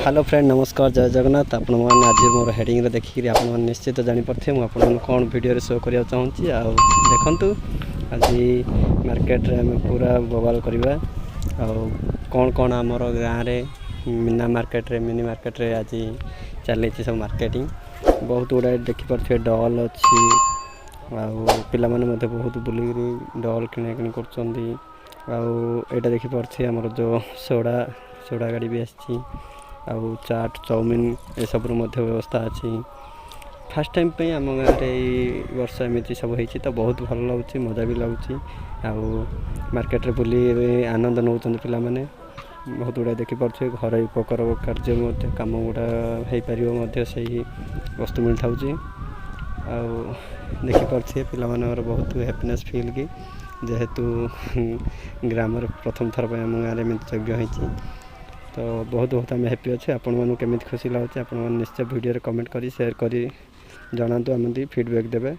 Hello friend नमस्कार जय जगन्नाथ आपण मैंने आज मोर हेडिंग देखिए आप निश्चित जापे मुझे कौन वीडियो शो करने चाहूँगी आ देखु आज मार्केट रे आम पूरा बवाल करवा कौन कौन आमर गाँव में मीना मार्केट रे मिनी मार्केट रे आज चली सब मार्केटिंग बहुत गुड़ाए देखिपे डल अच्छी पिला माने बहुत बुलिक डल किଣା किणी कर देखिपे आमर जो सोडा गाड़ी भी आसी चाट चाउमिन ये सब व्यवस्था अच्छी फास्ट टाइम पे आम गाँव में वर्ष एमती सब होती तो बहुत भल लगुच मजा भी लगुच मार्केट रे बुली आनंद नौ पाने बहुत गुड़ा देखिपे घर उपकर कार्य कम गुड़ा हो पार से वस्तु मिल था देखिपे पे बहुत हैप्पीनेस फील कि जेहेतु ग्राम प्रथम थर पर आम गाँव में यज्ञ होती तो बहुत बहुत आम हैप्पी अच्छे आपण केमी खुशी लगे आपण निश्चय वीडियो कमेंट करी शेयर करी जनातु आम फीडबैक देवे।